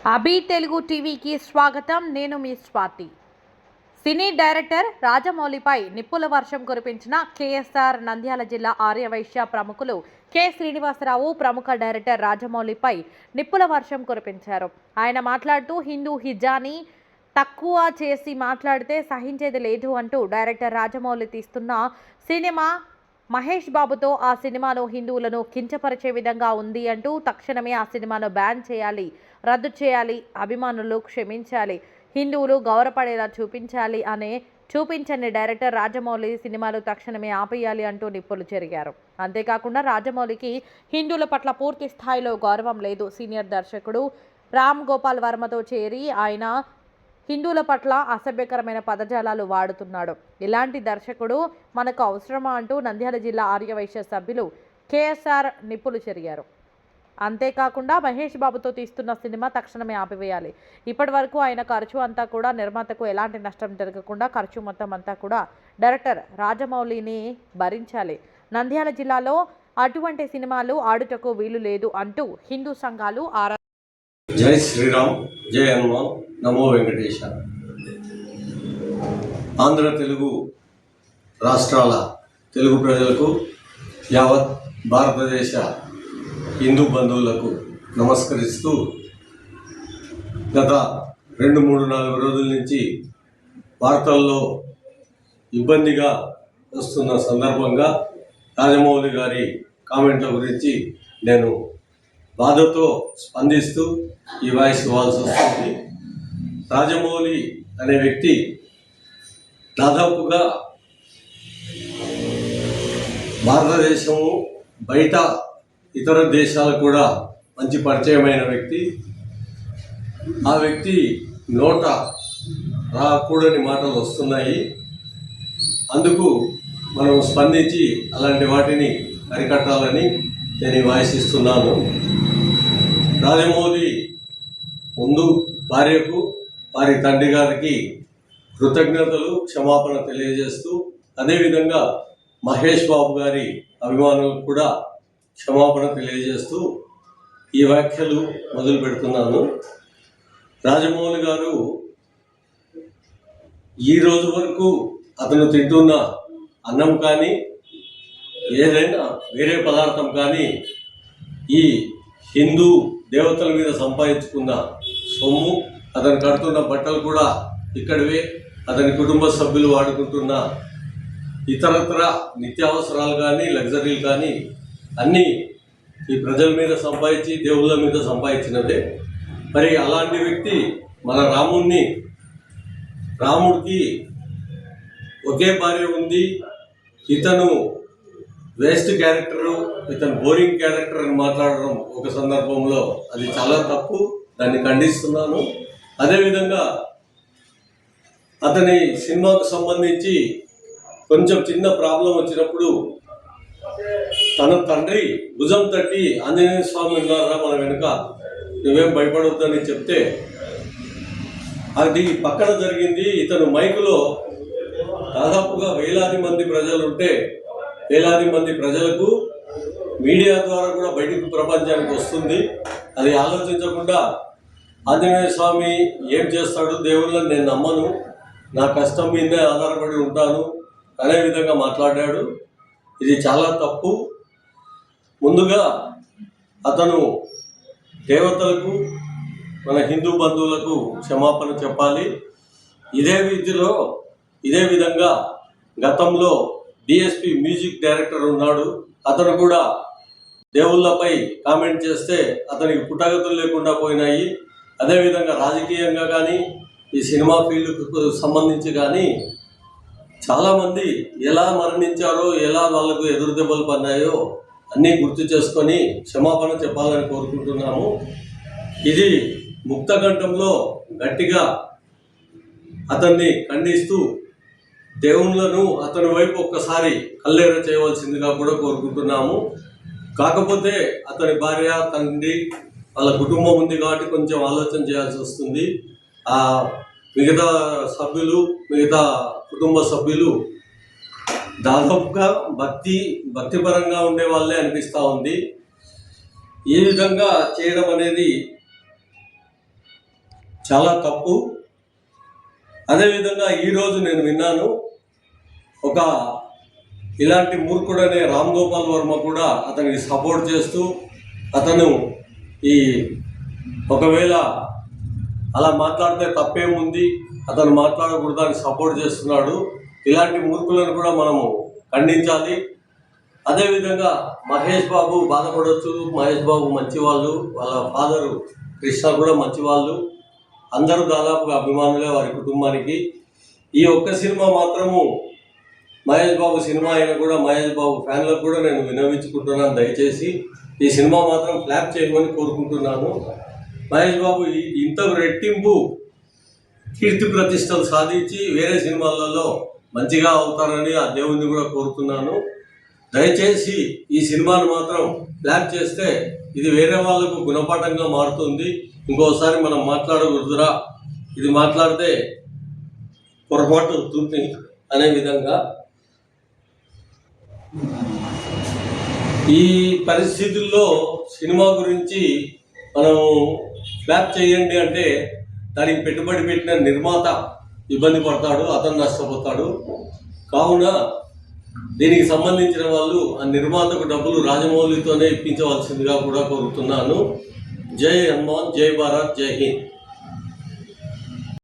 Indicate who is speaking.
Speaker 1: అభి తెలుగు టీవీకి స్వాగతం. నేను మీ స్వాతి. సినీ డైరెక్టర్ రాజమౌళిపై నిప్పుల వర్షం కురిపించిన కేఎస్ఆర్ నంద్యాల జిల్లా ఆర్యవైశ్య ప్రముఖులు కె శ్రీనివాసరావు ప్రముఖ డైరెక్టర్ రాజమౌళిపై నిప్పుల వర్షం కురిపించారు. ఆయన మాట్లాడుతూ హిందూ హిజాని తక్కువ చేసి మాట్లాడితే సహించేది లేదు అంటూ డైరెక్టర్ రాజమౌళి తీస్తున్న సినిమా మహేష్ బాబుతో ఆ సినిమాలో హిందువులను కించపరిచే విధంగా ఉంది అంటూ తక్షణమే ఆ సినిమాను బ్యాన్ చేయాలి, రద్దు చేయాలి, అభిమానులు క్షమించాలి, హిందువులు గౌరవపడేలా చూపించని డైరెక్టర్ రాజమౌళి సినిమాలు తక్షణమే ఆపేయాలి అంటూ నిప్పులు చెరిగారు. అంతేకాకుండా రాజమౌళికి హిందువుల పట్ల పూర్తి స్థాయిలో గౌరవం లేదు. సీనియర్ దర్శకుడు రామ్ గోపాల్ వర్మతో చేరి ఆయన హిందువుల పట్ల అసభ్యకరమైన పదజాలాలు వాడుతున్నాడు. ఇలాంటి దర్శకుడు మనకు అవసరమా అంటూ నంద్యాల జిల్లా ఆర్యవైశ్య సభ్యులు కేఎస్ఆర్ నిప్పులు చెరిగారు. అంతేకాకుండా మహేష్ బాబుతో తీస్తున్న సినిమా తక్షణమే ఆపివేయాలి. ఇప్పటి వరకు ఆయన ఖర్చు అంతా కూడా నిర్మాతకు ఎలాంటి నష్టం జరగకుండా ఖర్చు మొత్తం అంతా కూడా డైరెక్టర్ రాజమౌళిని భరించాలి. నంద్యాల జిల్లాలో అటువంటి సినిమాలు ఆడుటకు వీలు లేదు అంటూ హిందూ సంఘాలు
Speaker 2: జై శ్రీరామ్, జై హనుమాన్, నమో వెంకటేశ. ఆంధ్ర తెలుగు రాష్ట్రాల తెలుగు ప్రజలకు, యావత్ భారతదేశ హిందూ బంధువులకు నమస్కరిస్తూ గత 2-3-4 రోజుల నుంచి వార్తల్లో ఇబ్బందిగా వస్తున్న సందర్భంగా రాజమౌళి గారి కామెంట్ల గురించి నేను బాధతో స్పందిస్తూ ఈ వాయిస్ ఇవ్వాల్సి వస్తుంది. రాజమౌళి అనే వ్యక్తి దాదాపుగా భారతదేశము బయట ఇతర దేశాలకు కూడా మంచి పరిచయమైన వ్యక్తి. ఆ వ్యక్తి నోట రాకూడని మాటలు వస్తున్నాయి. అందుకు మనం స్పందించి అలాంటి వాటిని అరికట్టాలని నేను ఈ వాయిస్ ఇస్తున్నాను. రాజమౌళి ముందు భార్యకు, వారి తండ్రి గారికి కృతజ్ఞతలు, క్షమాపణ తెలియజేస్తూ, అదేవిధంగా మహేష్ బాబు గారి అభిమానులకు కూడా క్షమాపణ తెలియజేస్తూ ఈ వ్యాఖ్యలు మొదలు పెడుతున్నాను. రాజమౌళి గారు ఈ రోజు వరకు అతను తింటున్న అన్నం కానీ ఏదైనా వేరే పదార్థం కానీ ఈ హిందూ దేవతల మీద సంపాదించుకున్న సొమ్ము, అతను కడుతున్న బట్టలు కూడా ఇక్కడివే, అతని కుటుంబ సభ్యులు వాడుకుంటున్న ఇతరత్ర నిత్యావసరాలు కానీ లగ్జరీలు కానీ అన్నీ ఈ ప్రజల మీద సంపాదించి దేవుళ్ళ మీద సంపాదించినదే. మరి అలాంటి వ్యక్తి మన రాముడికి ఒకే భార్య ఉంది, ఇతను వేస్ట్ క్యారెక్టరు, ఇతను బోరింగ్ క్యారెక్టర్ అని మాట్లాడడం ఒక సందర్భంలో అది చాలా తప్పు, దాన్ని ఖండిస్తున్నాను. అదేవిధంగా అతని సినిమాకు సంబంధించి కొంచెం చిన్న ప్రాబ్లం వచ్చినప్పుడు తన తండ్రి భుజం తట్టి ఆంజనేయ స్వామి ఉన్నారా మన వెనుక, నువ్వేం భయపడవద్దని చెప్తే అది పక్కన జరిగింది. ఇతను మైకులో దాదాపుగా వేలాది మంది ప్రజలు ఉంటే వేలాది మంది ప్రజలకు మీడియా ద్వారా కూడా బయటికి ప్రపంచానికి వస్తుంది. అది ఆలోచించకుండా ఆంజనేయ స్వామి ఏం చేస్తాడు, దేవుళ్ళని నేను నమ్మను, నా కష్టం మీదే ఆధారపడి ఉంటాను అనే విధంగా మాట్లాడాడు. ఇది చాలా తప్పు. ముందుగా అతను దేవతలకు, మన హిందూ బంధువులకు క్షమాపణ చెప్పాలి. ఇదే విధంగా గతంలో డిఎస్పి మ్యూజిక్ డైరెక్టర్ ఉన్నాడు, అతను కూడా దేవుళ్ళపై కామెంట్ చేస్తే అతనికి పుట్టగతులు లేకుండా పోయినాయి. అదేవిధంగా రాజకీయంగా కానీ ఈ సినిమా ఫీల్డ్కు సంబంధించి కానీ చాలామంది ఎలా మరణించారో, ఎలా వాళ్ళకు ఎదురు దెబ్బలు పడినాయో అన్నీ గుర్తు చేసుకొని క్షమాపణ చెప్పాలని కోరుకుంటున్నాము. ఇది ముక్తకంఠంలో గట్టిగా అతన్ని ఖండిస్తూ దేవుళ్ళను అతని వైపు ఒక్కసారి కల్లేర చేయవలసిందిగా కూడా కోరుకుంటున్నాము. కాకపోతే అతని భార్య, తండ్రి, వాళ్ళ కుటుంబం ఉంది కాబట్టి కొంచెం ఆలోచన చేయాల్సి వస్తుంది. మిగతా కుటుంబ సభ్యులు దాదాపుగా భక్తిపరంగా ఉండే వాళ్ళే అనిపిస్తూ ఉంది. ఈ విధంగా చేయడం అనేది చాలా తప్పు. అదేవిధంగా ఈరోజు నేను విన్నాను, ఒక ఇలాంటి మూర్ఖుడనే రామ్ గోపాల్ వర్మ కూడా అతనికి సపోర్ట్ చేస్తూ అతను ఈ ఒకవేళ అలా మాట్లాడితే తప్పేముంది, అతను మాట్లాడకూడదు అని సపోర్ట్ చేస్తున్నాడు. ఇలాంటి మూర్ఖులను కూడా మనము ఖండించాలి. అదేవిధంగా మహేష్ బాబు బాధపడవచ్చు. మహేష్ బాబు మంచివాళ్ళు, వాళ్ళ ఫాదరు కృష్ణ కూడా మంచివాళ్ళు. అందరూ దాదాపుగా అభిమానులే వారి కుటుంబానికి. ఈ ఒక్క సినిమా మాత్రము మహేష్ బాబు సినిమా అయినా కూడా మహేష్ బాబు ఫ్యాన్లకు కూడా నేను విన్నవించుకుంటున్నాను, దయచేసి ఈ సినిమా మాత్రం ఫ్లాప్ చేయమని కోరుకుంటున్నాను. మహేష్ బాబు ఇంత రెట్టింపు కీర్తి ప్రతిష్టలు సాధించి వేరే సినిమాలలో మంచిగా అవుతారని ఆ దేవుణ్ణి కూడా కోరుతున్నాను. దయచేసి ఈ సినిమాను మాత్రం ఫ్లాప్ చేస్తే ఇది వేరే వాళ్ళకు గుణపాఠంగా మారుతుంది. ఇంకోసారి మనం మాట్లాడకూడదురా, ఇది మాట్లాడితే పొరపాటు అవుతుంది అనే విధంగా ఈ పరిస్థితుల్లో సినిమా గురించి మనం ఫ్లాప్ చేయండి అంటే దానికి పెట్టుబడి పెట్టిన నిర్మాత ఇబ్బంది పడతాడు, అతను నష్టపోతాడు. కావున దీనికి సంబంధించిన వాళ్ళు ఆ నిర్మాతకు డబ్బులు రాజమౌళితోనే ఇప్పించవలసిందిగా కూడా కోరుతున్నాను. జై హనుమాన్, జై భారత్, జై హింద్.